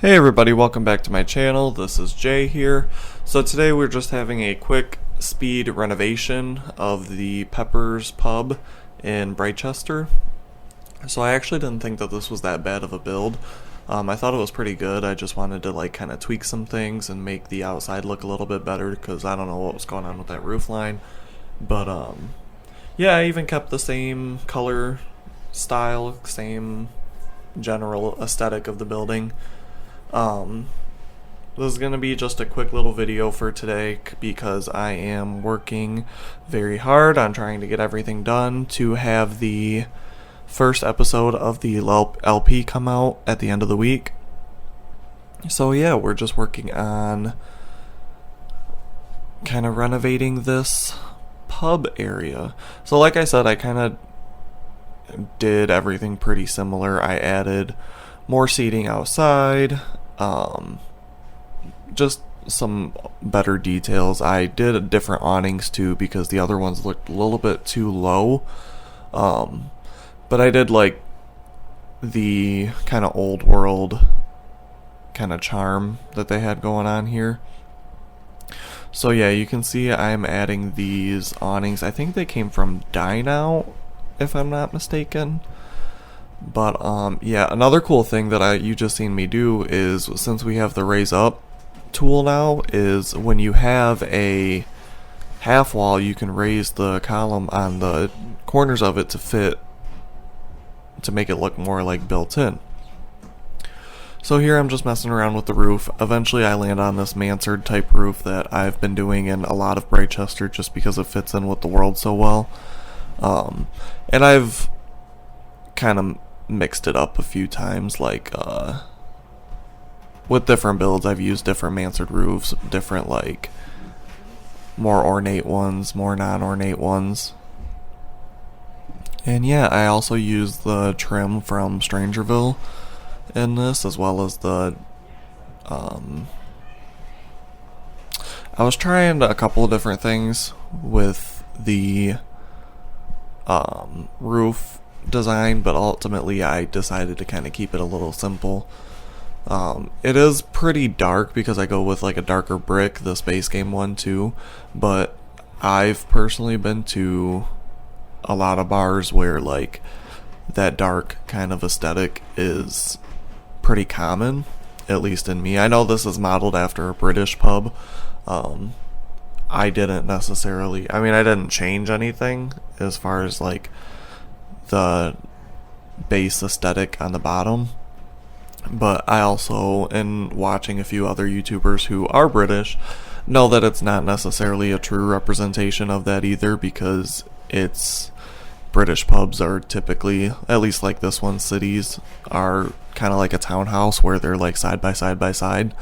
Hey everybody, welcome back to my channel. This is Jay here. So today we're just having a quick speed renovation of the Peppers pub in Britechester. So I actually didn't think that this was that bad of a build. I thought it was pretty good. I just wanted to kind of tweak some things and make the outside look a little bit better because I don't know what was going on with that roof line. But yeah, I even kept the same color style, same general aesthetic of the building. This is going to be just a quick little video for today because I am working very hard on trying to get everything done to have the first episode of the LP come out at the end of the week. So yeah, we're just working on kind of renovating this pub area. So like I said, I kind of did everything pretty similar. I added more seating outside, just some better details. I did different awnings too because the other ones looked a little bit too low. But I did like the kind of old world kind of charm that they had going on here. So yeah, you can see I'm adding these awnings. I think they came from Dine Out, if I'm not mistaken. But yeah, another cool thing that you just seen me do is, since we have the raise up tool now, is when you have a half wall, you can raise the column on the corners of it to fit, to make it look more like built in. So here I'm just messing around with the roof. Eventually I land on this mansard type roof that I've been doing in a lot of Britechester just because it fits in with the world so well. And I've kind of mixed it up a few times, like with different builds. I've used different mansard roofs, different like more ornate ones, more non-ornate ones. And yeah, I also used the trim from Strangerville in this, as well as the I was trying a couple of different things with the roof design, but ultimately I decided to kind of keep it a little simple. It is pretty dark because I go with like a darker brick, this base game one too, but I've personally been to a lot of bars where like that dark kind of aesthetic is pretty common, at least in me. I know this is modeled after a British pub. I didn't necessarily, I didn't change anything as far as like the base aesthetic on the bottom, but I also, in watching a few other YouTubers who are British, know that it's not necessarily a true representation of that either, because it's British pubs are typically, at least like this one, cities are kind of like a townhouse where they're like side by side by side,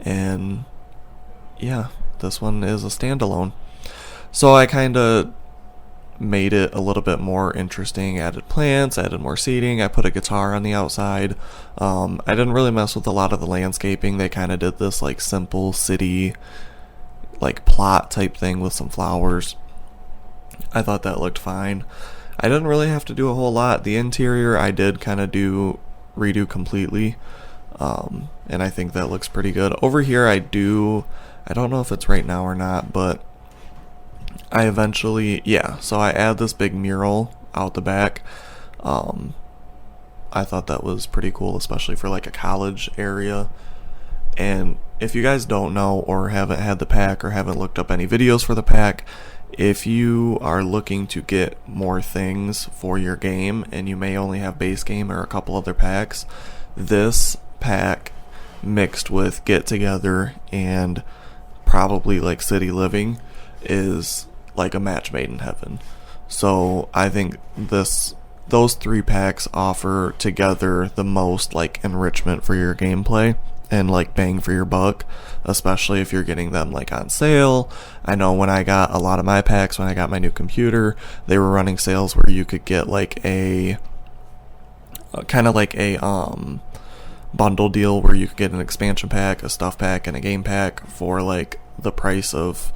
and yeah, this one is a standalone. So I kind of made it a little bit more interesting, added plants, added more seating, I put a guitar on the outside. I didn't really mess with a lot of the landscaping. They kind of did this like simple city like plot type thing with some flowers. I thought that looked fine. I didn't really have to do a whole lot. The interior I did kind of redo completely, and I think that looks pretty good. Over here I don't know if it's right now or not, but I eventually, so I add this big mural out the back. I thought that was pretty cool, especially for like a college area. And if you guys don't know or haven't had the pack or haven't looked up any videos for the pack, if you are looking to get more things for your game and you may only have base game or a couple other packs, this pack mixed with Get Together and probably like City Living is like a match made in heaven. So I think those three packs offer together the most like enrichment for your gameplay and like bang for your buck, especially if you're getting them like on sale. I know when I got a lot of my packs, when I got my new computer, they were running sales where you could get like a kind of like a bundle deal where you could get an expansion pack, a stuff pack, and a game pack for like the price of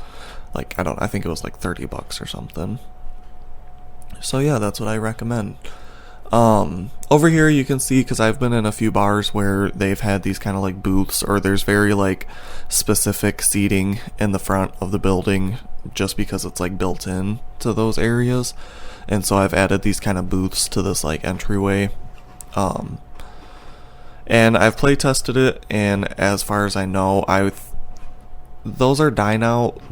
like, I think it was like $30 or something. So yeah, that's what I recommend. Over here you can see, because I've been in a few bars where they've had these kind of like booths, or there's very like specific seating in the front of the building just because it's like built in to those areas. And so I've added these kind of booths to this like entryway. And I've play tested it, and as far as I know, those are dine out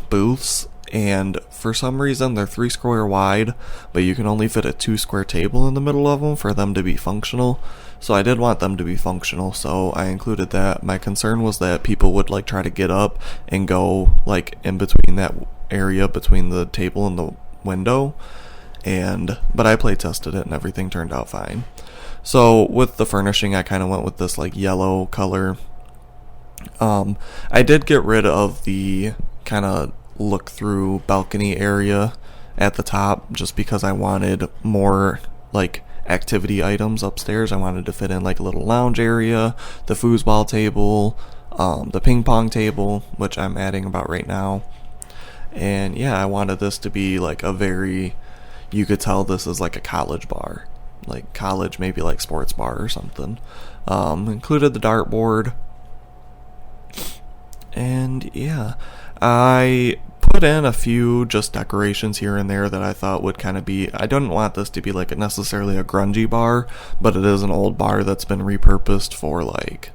booths, and for some reason they're 3 square wide, but you can only fit a 2 square table in the middle of them for them to be functional. So I did want them to be functional, so I included that. My concern was that people would like try to get up and go like in between that area between the table and the window, but I play tested it and everything turned out fine. So with the furnishing, I kind of went with this like yellow color. I did get rid of the kind of look through balcony area at the top just because I wanted more like activity items upstairs. I wanted to fit in like a little lounge area, the foosball table, the ping pong table, which I'm adding about right now. And yeah, I wanted this to be like you could tell this is like a college bar. Like college, maybe like sports bar or something. Included the dartboard. And yeah, I put in a few just decorations here and there that I thought would kind of be, I didn't want this to be like necessarily a grungy bar, but it is an old bar that's been repurposed for like,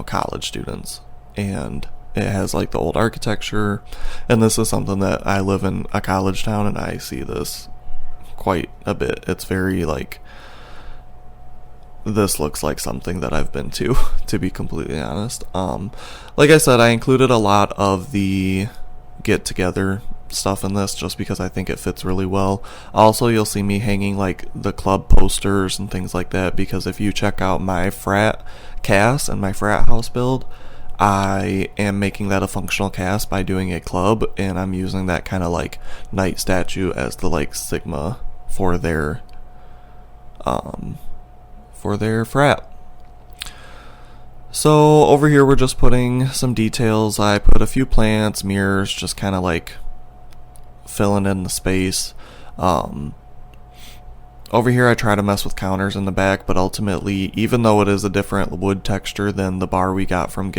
college students. And it has like the old architecture, and this is something that I live in a college town and I see this quite a bit. It's very like, this looks like something that I've been to be completely honest. Like I said, I included a lot of the get together stuff in this just because I think it fits really well. Also, you'll see me hanging like the club posters and things like that, because if you check out my frat cast and my frat house build, I am making that a functional cast by doing a club, and I'm using that kind of like knight statue as the like sigma for their frat. So over here we're just putting some details. I put a few plants, mirrors, just kind of like filling in the space. Over here I try to mess with counters in the back, but ultimately, even though it is a different wood texture than the bar we got from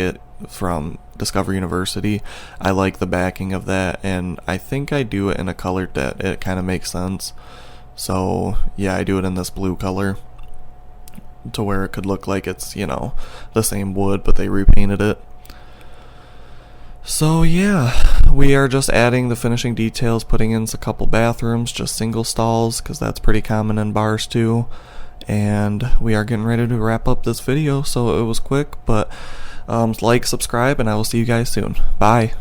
Discover University, I like the backing of that, and I think I do it in a color that it kind of makes sense. So yeah, I do it in this blue color to where it could look like it's, the same wood, but they repainted it. So yeah, we are just adding the finishing details, putting in a couple bathrooms, just single stalls, because that's pretty common in bars too. And we are getting ready to wrap up this video, so it was quick, but like, subscribe, and I will see you guys soon. Bye.